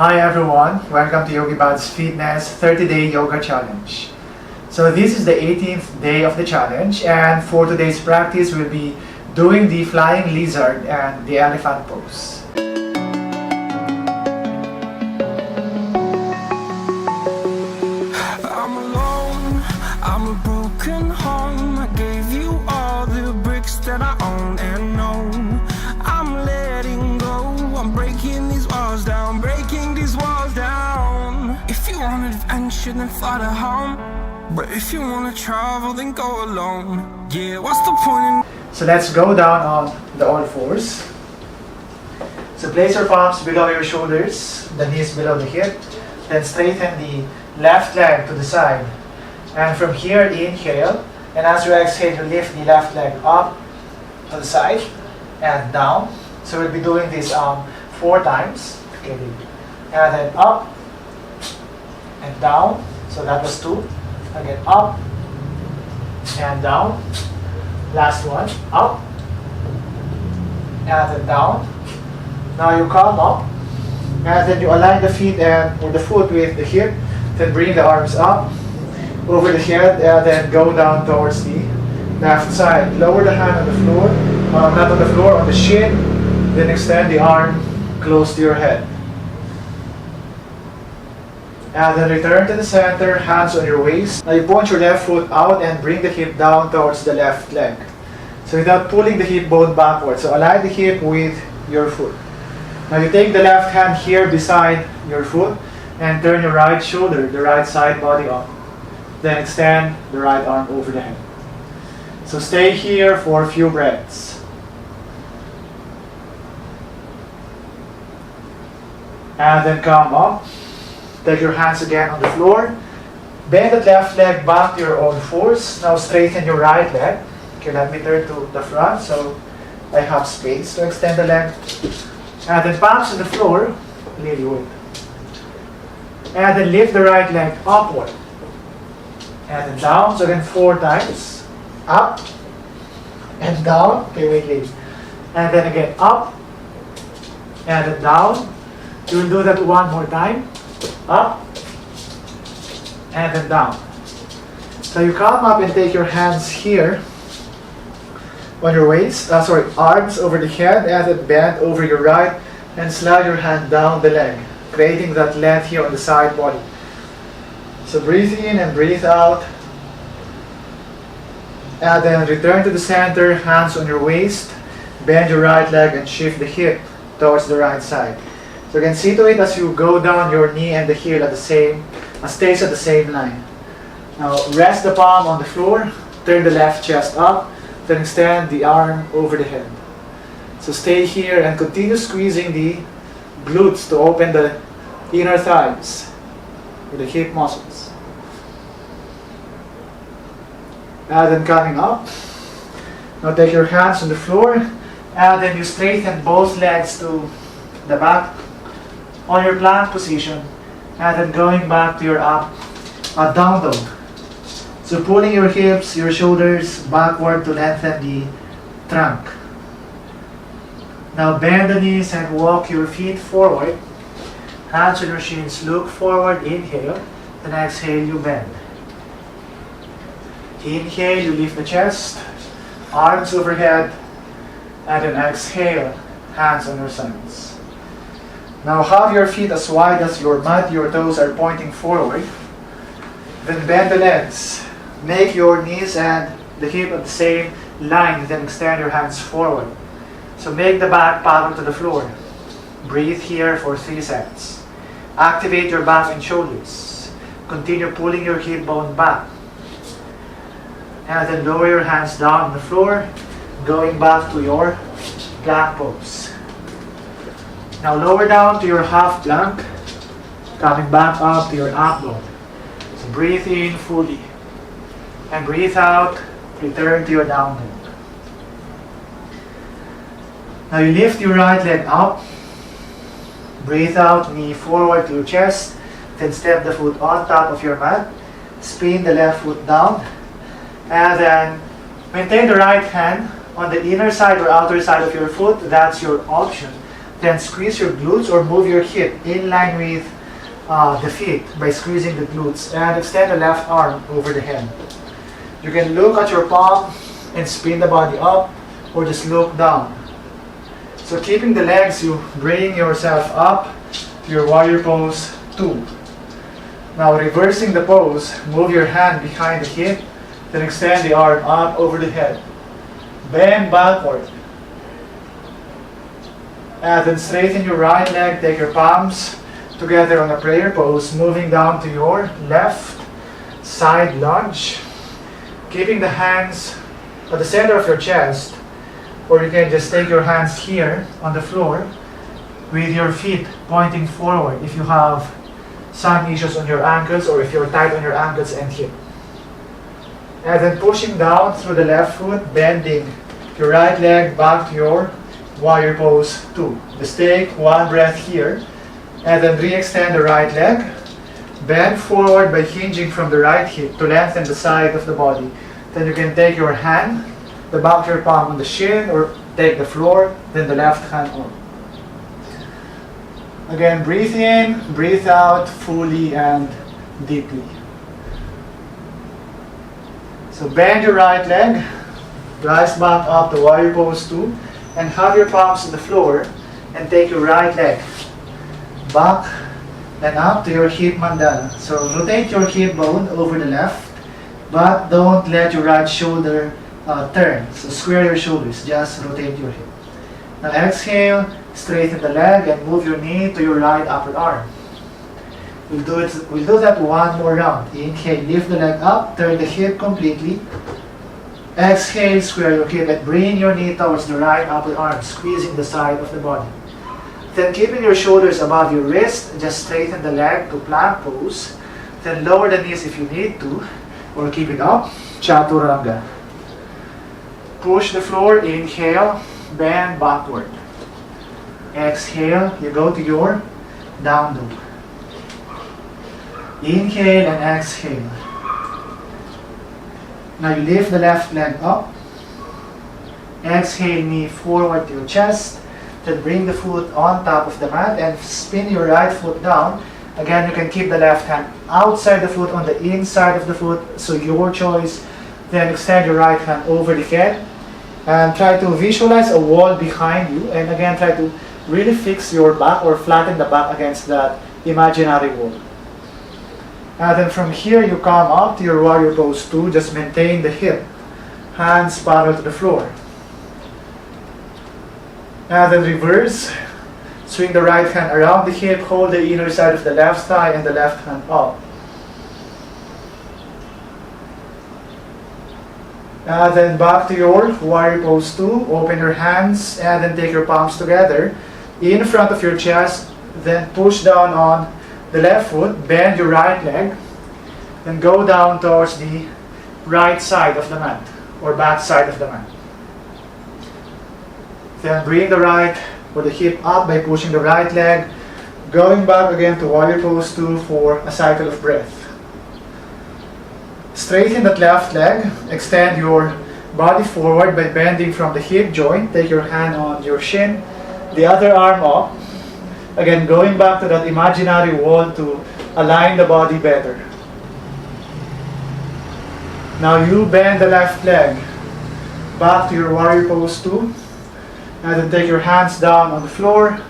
Hi everyone, welcome to YogiBud's Fitness 30-Day Yoga Challenge. So this is the 18th day of the challenge, and for today's practice we'll be doing the flying lizard and the elephant pose. I'm alone, I'm a broken home. I gave you all the bricks that I own and know. I'm letting go, I'm breaking these walls down, breaking these walls down. If you want adventure, then fly to home. But if you want to travel, then go alone. Yeah, what's the point in... So let's go down on the all fours. So place your palms below your shoulders, the knees below the hip, then straighten the left leg to the side. And from here, inhale, and as you exhale, you lift the left leg up to the side and down. So we'll be doing this 4 times. Okay, and then up and down. So that was 2. Again, up and down. Last one, up and then down. Now you come up, and then you align the feet or the foot with the hip. Then bring the arms up over the head, and then go down towards the left side. Lower the hand on the floor, not on the floor, on the shin. Then extend the arm close to your head. And then return to the center, hands on your waist. Now you point your left foot out and bring the hip down towards the left leg. So without pulling the hip bone backwards. So align the hip with your foot. Now you take the left hand here beside your foot and turn your right shoulder, the right side body up. Then extend the right arm over the head. So stay here for a few breaths. And then come up. Take your hands again on the floor. Bend the left leg back to your own force. Now straighten your right leg. Okay, let me turn to the front so I have space to extend the leg. And then palms on the floor, lily wood. And then lift the right leg upward. And then down. So again 4 times. Up and down. Okay, wait. And then again up and then down. You will do that 1 more time. Up and then down. So you come up and take your hands here on your waist, arms over the head, and then bend over your right and slide your hand down the leg, creating that length here on the side body. So breathe in and breathe out. And then return to the center, hands on your waist, bend your right leg and shift the hip towards the right side. So you can see to it as you go down your knee and the heel stays at the same line. Now rest the palm on the floor, turn the left chest up, then extend the arm over the head. So stay here and continue squeezing the glutes to open the inner thighs with the hip muscles. And then coming up. Now take your hands on the floor, and then you straighten both legs to the back on your plank position, and then going back to your down dog. So pulling your hips, your shoulders backward to lengthen the trunk. Now bend the knees and walk your feet forward. Hands on your shins, look forward, inhale. Then exhale, you bend. Inhale, you lift the chest, arms overhead, and then exhale, hands on your sides. Now have your feet as wide as your mat, your toes are pointing forward. Then bend the legs. Make your knees and the hip at the same line, then extend your hands forward. So make the back parallel to the floor. Breathe here for 3 seconds. Activate your back and shoulders. Continue pulling your hip bone back. And then lower your hands down on the floor, going back to your plank pose. Now lower down to your half plank, coming back up to your up dog. So breathe in fully. And breathe out, return to your down dog. Now you lift your right leg up. Breathe out, knee forward to your chest. Then step the foot on top of your mat. Spin the left foot down. And then maintain the right hand on the inner side or outer side of your foot. That's your option. Then squeeze your glutes or move your hip in line with the feet by squeezing the glutes, and extend the left arm over the head. You can look at your palm and spin the body up, or just look down. So keeping the legs, you bring yourself up to your warrior pose 2. Now reversing the pose, move your hand behind the hip, then extend the arm up over the head. Bend backward. And then straighten your right leg, take your palms together on a prayer pose, moving down to your left side lunge. Keeping the hands at the center of your chest, or you can just take your hands here on the floor with your feet pointing forward if you have some issues on your ankles or if you're tight on your ankles and hip. And then pushing down through the left foot, bending your right leg back to your warrior pose 2. Just take one breath here, and then re-extend the right leg. Bend forward by hinging from the right hip to lengthen the side of the body. Then you can take your hand, the back of your palm on the shin, or take the floor, then the left hand on. Again, breathe in, breathe out fully and deeply. So bend your right leg, rise back up to warrior pose 2, and have your palms on the floor, and take your right leg back and up to your hip mandala. So rotate your hip bone over the left, but don't let your right shoulder turn. So square your shoulders, just rotate your hip. Now exhale, straighten the leg and move your knee to your right upper arm. We'll do that one more round. Inhale, lift the leg up, turn the hip completely. Exhale, square your hip and bring your knee towards the right upper arm, squeezing the side of the body. Then keeping your shoulders above your wrist, just straighten the leg to plank pose. Then lower the knees if you need to, or keep it up, chaturanga. Push the floor, inhale, bend backward. Exhale, you go to your down dog. Inhale and exhale. Now you lift the left leg up. Exhale, knee forward to your chest. Then bring the foot on top of the mat and spin your right foot down. Again, you can keep the left hand outside the foot, on the inside of the foot, so your choice. Then extend your right hand over the head and try to visualize a wall behind you, and again try to really fix your back or flatten the back against that imaginary wall. And then from here you come up to your warrior pose 2, just maintain the hip, hands parallel to the floor. And then reverse, swing the right hand around the hip, hold the inner side of the left thigh and the left hand up. And then back to your warrior pose 2, open your hands and then take your palms together in front of your chest, then push down on the left foot, bend your right leg, then go down towards the right side of the mat or back side of the mat. Then bring the right or the hip up by pushing the right leg, going back again to warrior pose 2 for a cycle of breath. Straighten that left leg, extend your body forward by bending from the hip joint, take your hand on your shin, the other arm up. Again, going back to that imaginary wall to align the body better. Now you bend the left leg back to your warrior pose 2. And then take your hands down on the floor.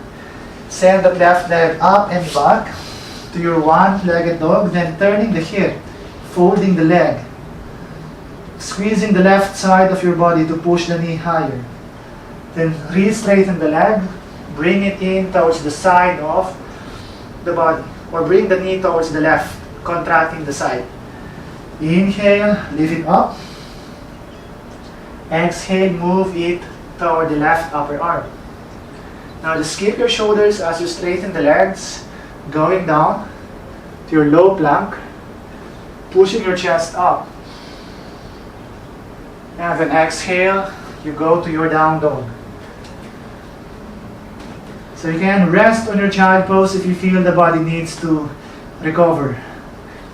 Send that left leg up and back to your one-legged dog. Then turning the hip, folding the leg. Squeezing the left side of your body to push the knee higher. Then re-straighten the leg. Bring it in towards the side of the body. Or bring the knee towards the left, contracting the side. Inhale, lift it up. Exhale, move it toward the left upper arm. Now just keep your shoulders as you straighten the legs, going down to your low plank, pushing your chest up. And then exhale, you go to your down dog. So you can rest on your child pose if you feel the body needs to recover.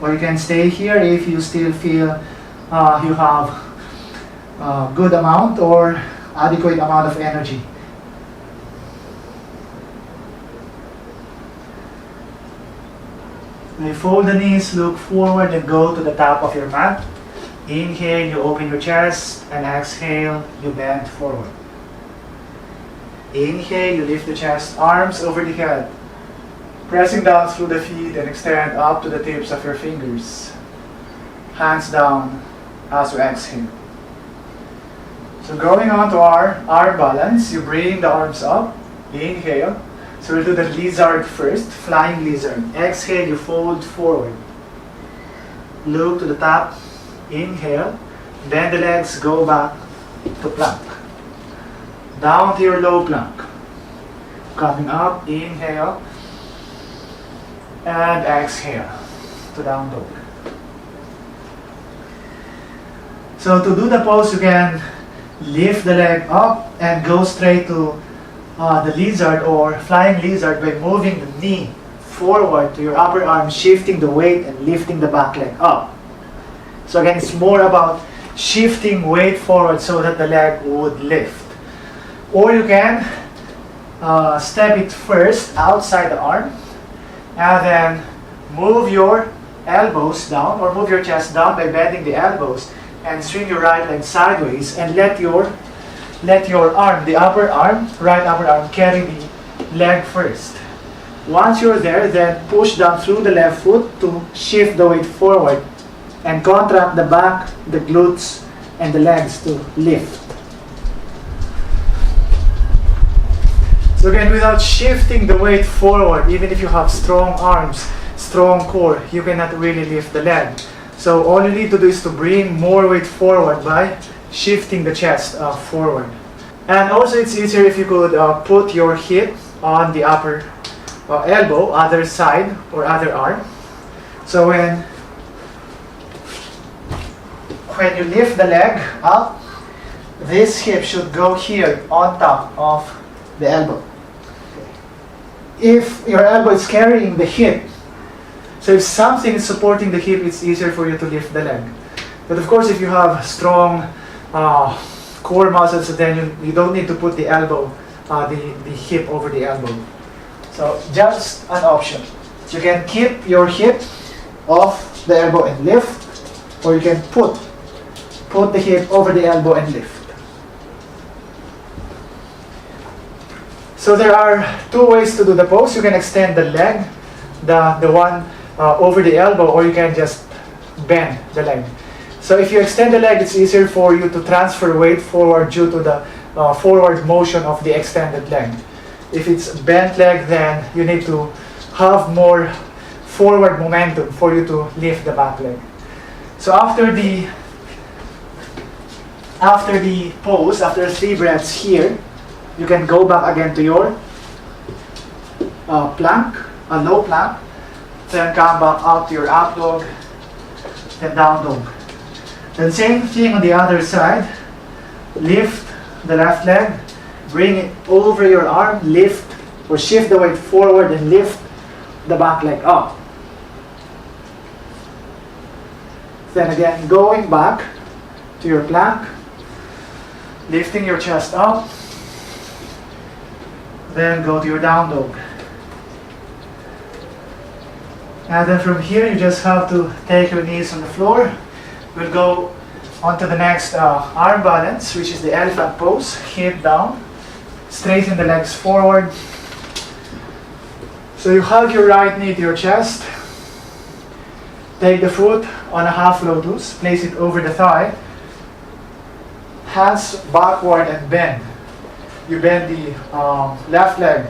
Or you can stay here if you still feel you have a good amount or adequate amount of energy. You fold the knees, look forward, and go to the top of your mat. Inhale, you open your chest, and exhale, you bend forward. Inhale, you lift the chest, arms over the head, pressing down through the feet and extend up to the tips of your fingers. Hands down as you exhale. So going on to our arm balance, you bring the arms up. Inhale. So we'll do the lizard first, flying lizard. Exhale, you fold forward. Look to the top. Inhale. Bend the legs, go back to plank. Down to your low plank. Coming up, inhale. And exhale to down dog. So to do the pose, you can lift the leg up and go straight to the lizard or flying lizard by moving the knee forward to your upper arm, shifting the weight and lifting the back leg up. So again, it's more about shifting weight forward so that the leg would lift. Or you can step it first outside the arm and then move your elbows down or move your chest down by bending the elbows and swing your right leg sideways and let your arm, the upper arm, right upper arm, carry the leg first. Once you're there, then push down through the left foot to shift the weight forward and contract the back, the glutes, and the legs to lift. So again, without shifting the weight forward, even if you have strong arms, strong core, you cannot really lift the leg. So all you need to do is to bring more weight forward by shifting the chest forward. And also it's easier if you could put your hip on the upper elbow, other side or other arm. So when you lift the leg up, this hip should go here on top of the elbow. If your elbow is carrying the hip, so if something is supporting the hip, it's easier for you to lift the leg. But of course, if you have strong core muscles, then you don't need to put the elbow, the hip over the elbow. So just an option. So you can keep your hip off the elbow and lift, or you can put the hip over the elbow and lift. So there are two ways to do the pose. You can extend the leg, the one over the elbow, or you can just bend the leg. So if you extend the leg, it's easier for you to transfer weight forward due to the forward motion of the extended leg. If it's bent leg, then you need to have more forward momentum for you to lift the back leg. So after the pose, after 3 breaths here, you can go back again to your plank, a low plank, then come back out to your up dog, then down dog. Then same thing on the other side. Lift the left leg, bring it over your arm, lift or shift the weight forward and lift the back leg up. Then again, going back to your plank, lifting your chest up, then go to your down dog. And then from here, you just have to take your knees on the floor. We'll go on to the next arm balance, which is the elephant pose. Hip down, straighten the legs forward. So you hug your right knee to your chest. Take the foot on a half lotus, place it over the thigh. Hands backward and bend. You bend the left leg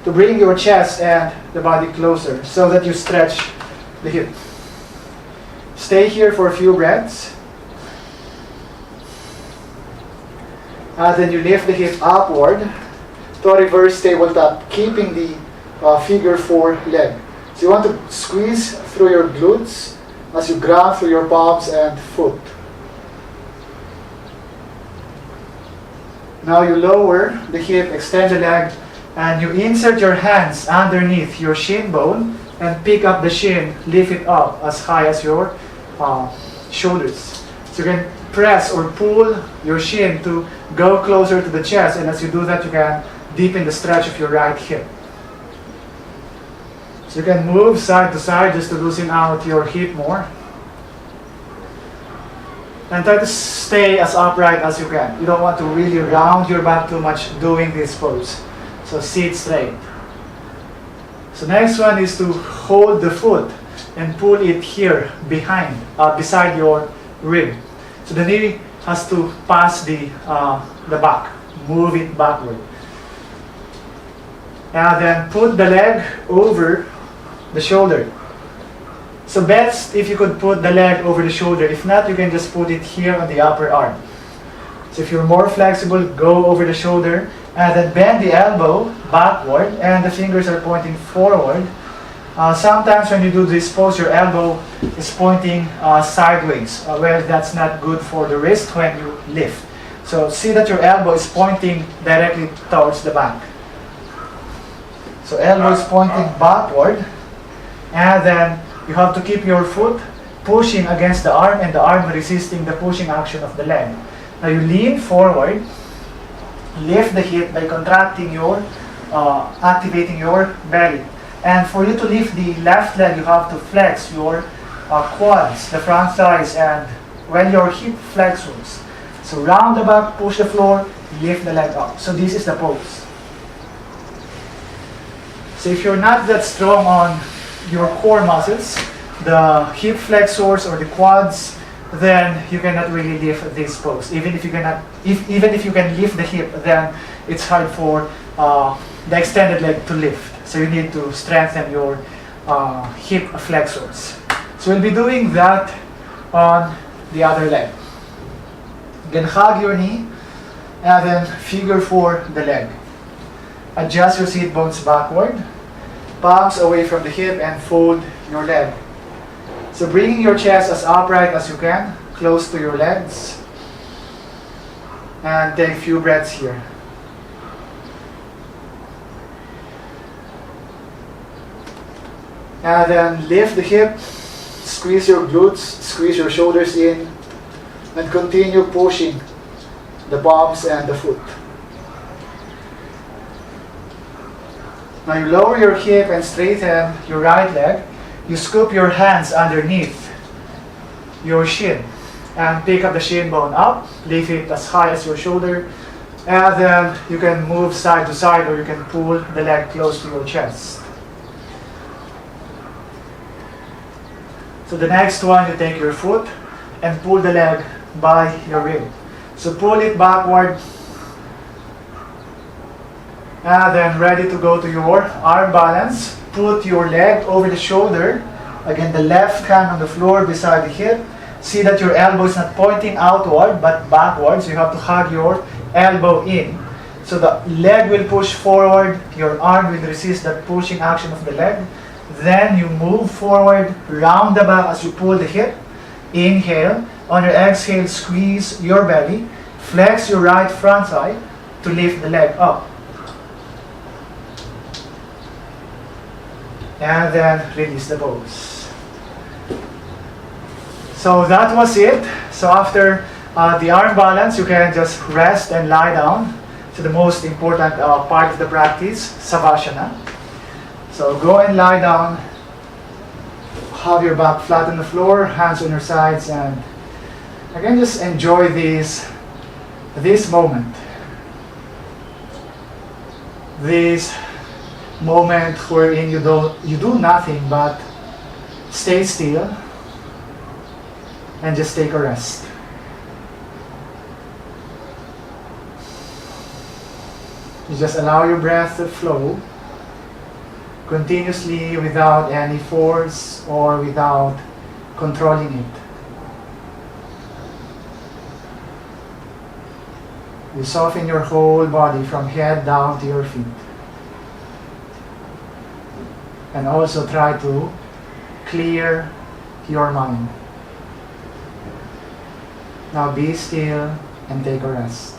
to bring your chest and the body closer so that you stretch the hip. Stay here for a few breaths. And then you lift the hip upward to a reverse tabletop, keeping the figure 4 leg. So you want to squeeze through your glutes as you grab through your palms and foot. Now you lower the hip, extend the leg, and you insert your hands underneath your shin bone and pick up the shin, lift it up as high as your shoulders. So you can press or pull your shin to go closer to the chest, and as you do that, you can deepen the stretch of your right hip. So you can move side to side just to loosen out your hip more. And try to stay as upright as you can. You don't want to really round your back too much doing this pose. So sit straight. So next one is to hold the foot and pull it here behind, beside your rib. So the knee has to pass the back. Move it backward. And then put the leg over the shoulder. So best if you could put the leg over the shoulder. If not, you can just put it here on the upper arm. So if you're more flexible, go over the shoulder and then bend the elbow backward and the fingers are pointing forward. Sometimes when you do this pose, your elbow is pointing sideways. Well, that's not good for the wrist when you lift. So see that your elbow is pointing directly towards the back. So elbow is pointing backward, and then you have to keep your foot pushing against the arm and the arm resisting the pushing action of the leg. Now you lean forward, lift the hip by contracting your, activating your belly. And for you to lift the left leg, you have to flex your quads, the front thighs, and when your hip flexors. So round the back, push the floor, lift the leg up. So this is the pose. So if you're not that strong on your core muscles, the hip flexors or the quads, then you cannot really lift this pose. Even if you can lift the hip, then it's hard for the extended leg to lift. So you need to strengthen your hip flexors. So we'll be doing that on the other leg. Then hug your knee and then figure 4 the leg. Adjust your seat bones backward, palms away from the hip and fold your leg. So bringing your chest as upright as you can, close to your legs. And take a few breaths here. And then lift the hip, squeeze your glutes, squeeze your shoulders in, and continue pushing the palms and the foot. Now you lower your hip and straighten your right leg. You scoop your hands underneath your shin and pick up the shin bone up, lift it as high as your shoulder, and then you can move side to side or you can pull the leg close to your chest. So the next one, you take your foot and pull the leg by your rib. So pull it backward and then ready to go to your arm balance. Put your leg over the shoulder. Again, the left hand on the floor beside the hip. See that your elbow is not pointing outward but backwards. You have to hug your elbow in. So the leg will push forward, your arm will resist that pushing action of the leg. Then you move forward, round the back as you pull the hip. Inhale. On your exhale, squeeze your belly. Flex your right front thigh to lift the leg up. And then release the pose. So that was it. So after the arm balance, you can just rest and lie down. So the most important part of the practice, Savasana. So go and lie down. Have your back flat on the floor, hands on your sides, and again just enjoy this moment. This moment wherein you do nothing but stay still and just take a rest. You just allow your breath to flow continuously without any force or without controlling it. You soften your whole body from head down to your feet. And also try to clear your mind. Now be still and take a rest.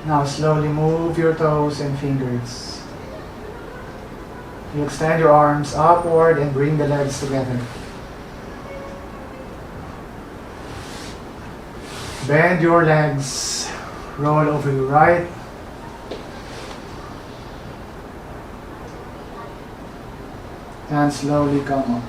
Now slowly move your toes and fingers. You extend your arms upward and bring the legs together. Bend your legs, roll over your right. And slowly come up.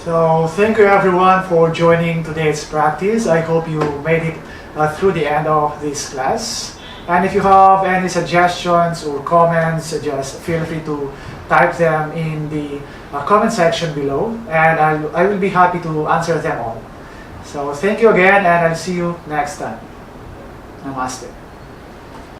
So thank you everyone for joining today's practice. I hope you made it through the end of this class. And if you have any suggestions or comments, just feel free to type them in the comment section below, and I will be happy to answer them all. So thank you again, and I'll see you next time. Namaste.